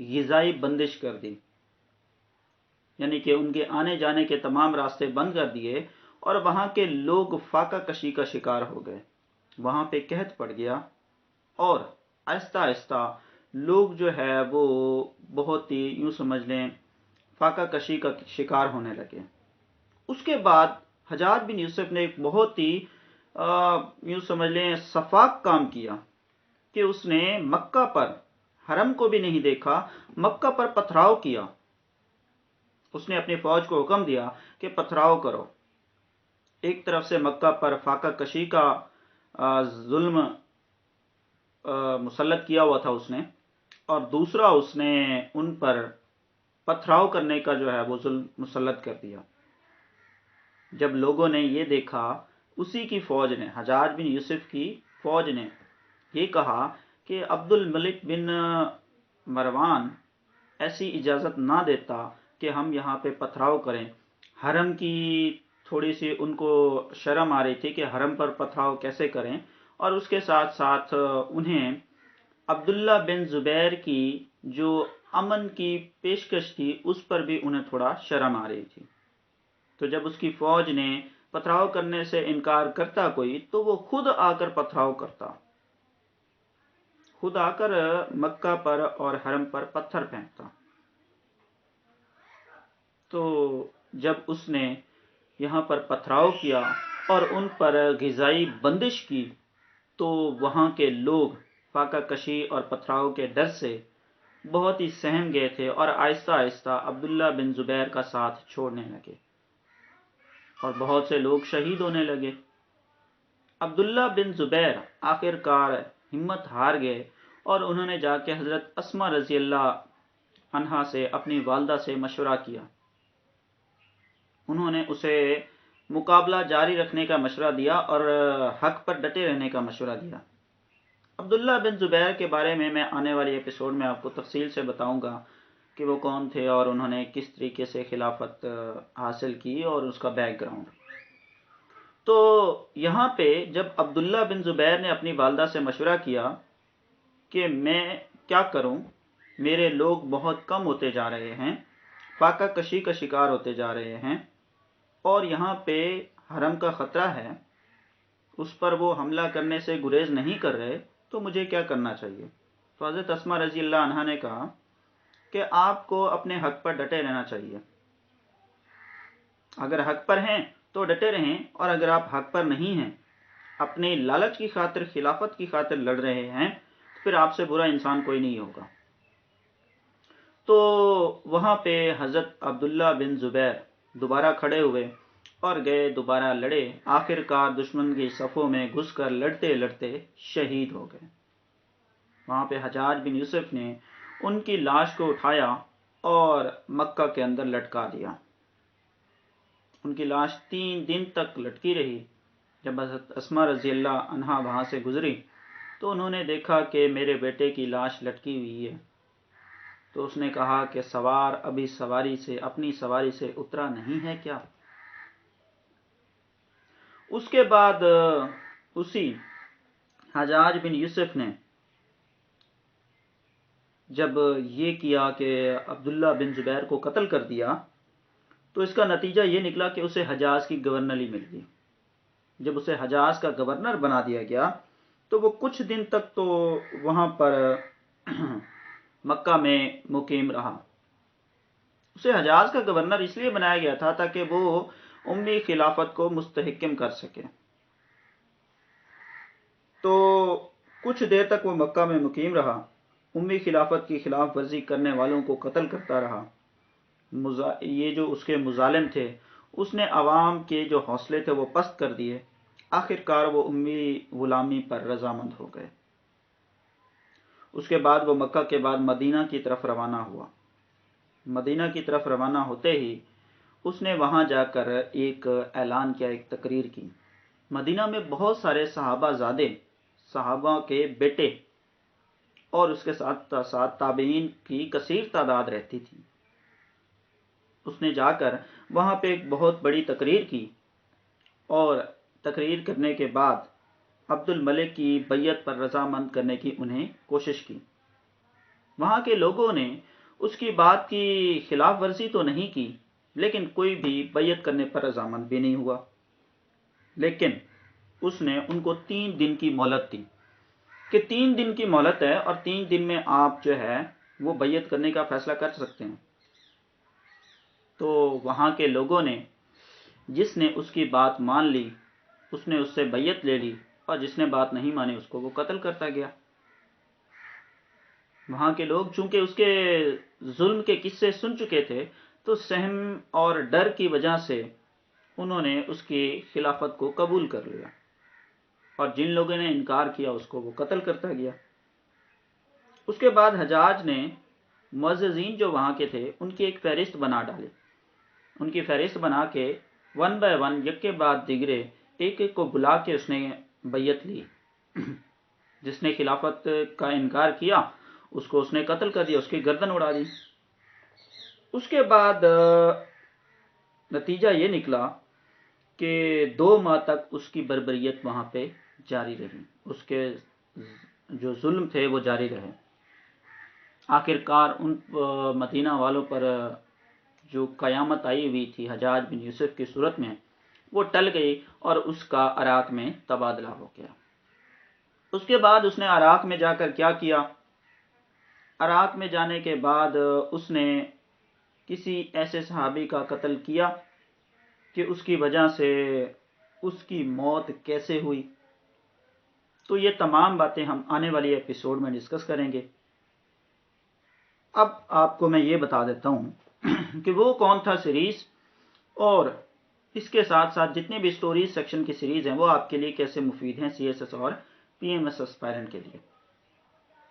غذائی بندش کر دی، یعنی کہ ان کے آنے جانے کے تمام راستے بند کر دیے، اور وہاں کے لوگ فاقہ کشی کا شکار ہو گئے، وہاں پہ قحط پڑ گیا، اور آہستہ آہستہ لوگ جو ہے وہ بہت ہی یوں سمجھ لیں فاقہ کشی کا شکار ہونے لگے۔ اس کے بعد حجاج بن یوسف نے ایک بہت ہی یوں سمجھ لیں شفاق کام کیا کہ اس نے مکہ پر، حرم کو بھی نہیں دیکھا، مکہ پر پتھراؤ کیا۔ اس نے اپنی فوج کو حکم دیا کہ پتھراؤ کرو۔ ایک طرف سے مکہ پر فاقہ کشی کا ظلم مسلط کیا ہوا تھا اس نے، اور دوسرا اس نے ان پر پتھراؤ کرنے کا جو ہے وہ ظلم مسلط کر دیا۔ جب لوگوں نے یہ دیکھا، اسی کی فوج نے، حجاج بن یوسف کی فوج نے یہ کہا کہ عبد الملک بن مروان ایسی اجازت نہ دیتا کہ ہم یہاں پہ پتھراؤ کریں۔ حرم کی تھوڑی سی ان کو شرم آ رہی تھی کہ حرم پر پتھراؤ کیسے کریں، اور اس کے ساتھ ساتھ انہیں عبداللہ بن زبیر کی جو امن کی پیشکش تھی اس پر بھی انہیں تھوڑا شرم آ رہی تھی۔ تو جب اس کی فوج نے پتھراؤ کرنے سے انکار کرتا کوئی، تو وہ خود آ کر پتھراؤ کرتا، خود آ کر مکہ پر اور حرم پر پتھر پھینکتا۔ تو جب اس نے یہاں پر پتھراؤ کیا اور ان پر غذائی بندش کی، تو وہاں کے لوگ فاقہ کشی اور پتھراؤ کے ڈر سے بہت ہی سہم گئے تھے، اور آہستہ آہستہ عبداللہ بن زبیر کا ساتھ چھوڑنے لگے، اور بہت سے لوگ شہید ہونے لگے۔ عبداللہ بن زبیر آخر کار ہمت ہار گئے، اور انہوں نے جا کے حضرت اسما رضی اللہ عنہا سے، اپنی والدہ سے مشورہ کیا۔ انہوں نے اسے مقابلہ جاری رکھنے کا مشورہ دیا اور حق پر ڈٹے رہنے کا مشورہ دیا۔ عبداللہ بن زبیر کے بارے میں آنے والی ایپیسوڈ میں آپ کو تفصیل سے بتاؤں گا کہ وہ کون تھے اور انہوں نے کس طریقے سے خلافت حاصل کی اور اس کا بیک گراؤنڈ۔ تو یہاں پہ جب عبداللہ بن زبیر نے اپنی والدہ سے مشورہ کیا کہ میں کیا کروں، میرے لوگ بہت کم ہوتے جا رہے ہیں، فاقہ کشی کا شکار ہوتے جا رہے ہیں، اور یہاں پہ حرم کا خطرہ ہے، اس پر وہ حملہ کرنے سے گریز نہیں کر رہے، تو مجھے کیا کرنا چاہیے؟ تو حضرت اسما رضی اللہ عنہا نے کہا کہ آپ کو اپنے حق پر ڈٹے رہنا چاہیے۔ اگر حق پر ہیں تو ڈٹے رہیں، اور اگر آپ حق پر نہیں ہیں، اپنے لالچ کی خاطر، خلافت کی خاطر لڑ رہے ہیں، تو پھر آپ سے برا انسان کوئی نہیں ہوگا۔ تو وہاں پہ حضرت عبداللہ بن زبیر دوبارہ کھڑے ہوئے اور گئے، دوبارہ لڑے، آخر کار دشمن کی صفوں میں گھس کر لڑتے لڑتے شہید ہو گئے۔ وہاں پہ حجاج بن یوسف نے ان کی لاش کو اٹھایا اور مکہ کے اندر لٹکا دیا۔ ان کی لاش 3 دن تک لٹکی رہی۔ جب حضرت اسما رضی اللہ عنہا وہاں سے گزری تو انہوں نے دیکھا کہ میرے بیٹے کی لاش لٹکی ہوئی ہے، تو اس نے کہا کہ سوار ابھی اپنی سواری سے اترا نہیں ہے کیا؟ اس کے بعد اسی حجاج بن یوسف نے جب یہ کیا کہ عبداللہ بن زبیر کو قتل کر دیا، تو اس کا نتیجہ یہ نکلا کہ اسے حجاز کی گورنری مل گئی۔ جب اسے حجاز کا گورنر بنا دیا گیا تو وہ کچھ دن تک تو وہاں پر مکہ میں مقیم رہا۔ اسے حجاز کا گورنر اس لیے بنایا گیا تھا تاکہ وہ امی خلافت کو مستحکم کر سکے۔ تو کچھ دیر تک وہ مکہ میں مقیم رہا، امی خلافت کی خلاف ورزی کرنے والوں کو قتل کرتا رہا۔ یہ جو اس کے مظالم تھے، اس نے عوام کے جو حوصلے تھے وہ پست کر دیے۔ آخر کار وہ امی غلامی پر رضامند ہو گئے۔ اس کے بعد وہ مکہ کے بعد مدینہ کی طرف روانہ ہوا۔ مدینہ کی طرف روانہ ہوتے ہی اس نے وہاں جا کر ایک اعلان کیا، ایک تقریر کی۔ مدینہ میں بہت سارے صحابہ زادے، صحابہ کے بیٹے اور اس کے ساتھ ساتھ تابعین کی کثیر تعداد رہتی تھی۔ اس نے جا کر وہاں پہ ایک بہت بڑی تقریر کی، اور تقریر کرنے کے بعد عبد الملک کی بیعت پر رضامند کرنے کی انہیں کوشش کی۔ وہاں کے لوگوں نے اس کی بات کی خلاف ورزی تو نہیں کی، لیکن کوئی بھی بیعت کرنے پر رضامند بھی نہیں ہوا، لیکن اس نے ان کو 3 دن کی مہلت دی کہ 3 دن کی مہلت ہے اور 3 دن میں آپ جو ہے وہ بیعت کرنے کا فیصلہ کر سکتے ہیں۔ تو وہاں کے لوگوں نے، جس نے اس کی بات مان لی اس نے اس سے بیعت لے لی، اور جس نے بات نہیں مانی اس کو وہ قتل کرتا گیا۔ وہاں کے لوگ چونکہ اس کے ظلم کے قصے سن چکے تھے تو سہم اور ڈر کی وجہ سے انہوں نے اس کی خلافت کو قبول کر لیا، اور جن لوگوں نے انکار کیا اس کو وہ قتل کرتا گیا۔ اس کے بعد حجاج نے معززین جو وہاں کے تھے ان کی ایک فہرست بنا ڈالی، ان کی فہرست بنا کے 1 بائی 1 یک کے بعد دیگرے ایک ایک کو بلا کے اس نے بیعت لی۔ جس نے خلافت کا انکار کیا اس کو اس نے قتل کر دیا، اس کی گردن اڑا دی۔ اس کے بعد نتیجہ یہ نکلا کہ 2 ماہ تک اس کی بربریت وہاں پہ جاری رہی، اس کے جو ظلم تھے وہ جاری رہے۔ آخر کار ان مدینہ والوں پر جو قیامت آئی ہوئی تھی حجاج بن یوسف کی صورت میں وہ ٹل گئی، اور اس کا عراق میں تبادلہ ہو گیا۔ اس کے بعد اس نے عراق میں جا کر کیا کیا؟ عراق میں جانے کے بعد اس نے کسی ایسے صحابی کا قتل کیا کہ اس کی وجہ سے اس کی موت کیسے ہوئی۔ تو یہ تمام باتیں ہم آنے والی ایپیسوڈ میں ڈسکس کریں گے۔ اب آپ کو میں یہ بتا دیتا ہوں کہ وہ کون تھا سیریز، اور اس کے ساتھ ساتھ جتنے بھی سٹوریز سیکشن کی سیریز ہیں وہ آپ کے لیے کیسے مفید ہیں سی ایس ایس اور پی ایم ایس اسپائرنٹ کے لیے۔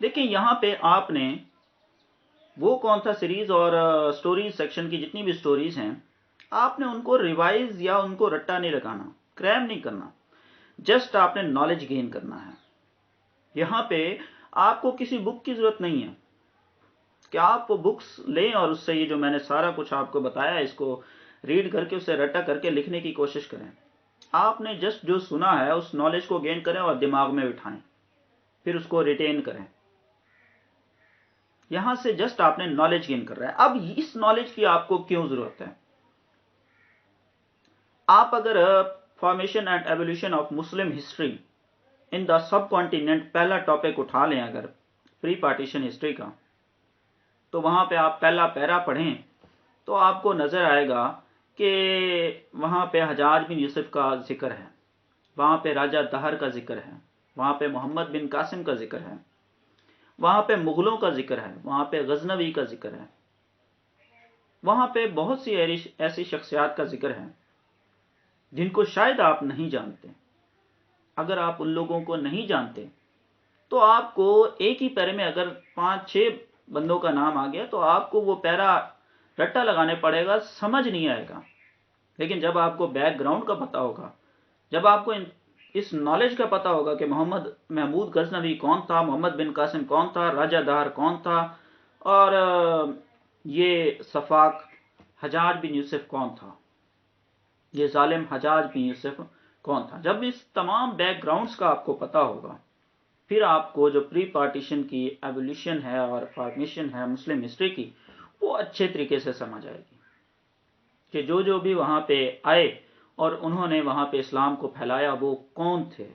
لیکن یہاں پہ آپ نے وہ کون تھا سیریز اور سٹوریز سیکشن کی جتنی بھی سٹوریز ہیں آپ نے ان کو ریوائز یا ان کو رٹا نہیں لگانا، کریم نہیں کرنا، جسٹ آپ نے نالج گین کرنا ہے۔ یہاں پہ آپ کو کسی بک کی ضرورت نہیں ہے کہ آپ وہ بکس لیں اور اس سے یہ جو میں نے سارا کچھ آپ کو بتایا اس کو ریڈ کر کے اسے رٹا کر کے لکھنے کی کوشش کریں۔ آپ نے جسٹ جو سنا ہے اس نالج کو گین کریں اور دماغ میں بٹھائیں، پھر اس کو ریٹین کریں۔ یہاں سے جسٹ آپ نے نالج گین کر رہا ہے۔ اب اس نالج کی آپ کو کیوں ضرورت ہے؟ آپ اگر formation and evolution of Muslim history in the sub continent پہلا ٹاپک اٹھا لیں اگر پری پارٹیشن ہسٹری کا، تو وہاں پہ آپ پہلا پیرا پڑھیں تو آپ کو نظر آئے گا کہ وہاں پہ حجاج بن یوسف کا ذکر ہے، وہاں پہ راجہ دہر کا ذکر ہے، وہاں پہ محمد بن قاسم کا ذکر ہے، وہاں پہ مغلوں کا ذکر ہے، وہاں پہ غزنوی کا ذکر ہے، وہاں پہ بہت سی ایسی شخصیات کا ذکر ہے جن کو شاید آپ نہیں جانتے۔ اگر آپ ان لوگوں کو نہیں جانتے تو آپ کو ایک ہی پیرے میں اگر 5-6 بندوں کا نام آ گیا تو آپ کو وہ پیرا رٹا لگانے پڑے گا، سمجھ نہیں آئے گا۔ لیکن جب آپ کو بیک گراؤنڈ کا پتا ہوگا، جب آپ کو اس نالج کا پتا ہوگا کہ محمد محمود غزنوی کون تھا، محمد بن قاسم کون تھا، راجہ دہر کون تھا، اور یہ سفاک حجاج بن یوسف کون تھا، یہ ظالم حجاج بن یوسف کون تھا، جب اس تمام بیک گراؤنڈز کا آپ کو پتا ہوگا پھر آپ کو جو پری پارٹیشن کی ایولیوشن ہے اور فارمیشن ہے مسلم ہسٹری کی وہ اچھے طریقے سے سمجھ آئے گی کہ جو بھی وہاں پہ آئے اور انہوں نے وہاں پہ اسلام کو پھیلایا وہ کون تھے۔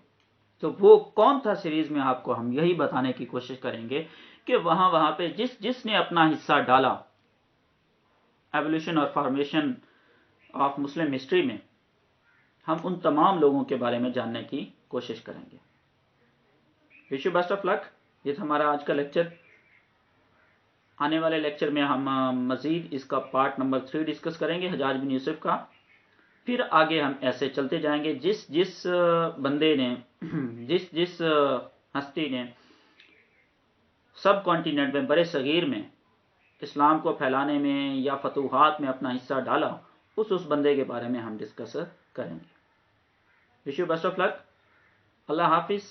تو وہ کون تھا سیریز میں آپ کو ہم یہی بتانے کی کوشش کریں گے کہ وہاں پہ جس نے اپنا حصہ ڈالا ایولیوشن اور فارمیشن آف مسلم ہسٹری میں، ہم ان تمام لوگوں کے بارے میں جاننے کی کوشش کریں گے۔ وش یو بیسٹ آف لک۔ یہ تھا ہمارا آج کا لیکچر۔ آنے والے لیکچر میں ہم مزید اس کا پارٹ نمبر 3 ڈسکس کریں گے حجاج بن یوسف کا، پھر آگے ہم ایسے چلتے جائیں گے جس بندے نے جس ہستی نے سب کانٹیننٹ میں برِ صغیر میں اسلام کو پھیلانے میں یا فتوحات میں اپنا حصہ ڈالا اس بندے کے بارے میں ہم ڈسکس کریں گے۔ وش یو بیسٹ آف لک۔ اللہ حافظ۔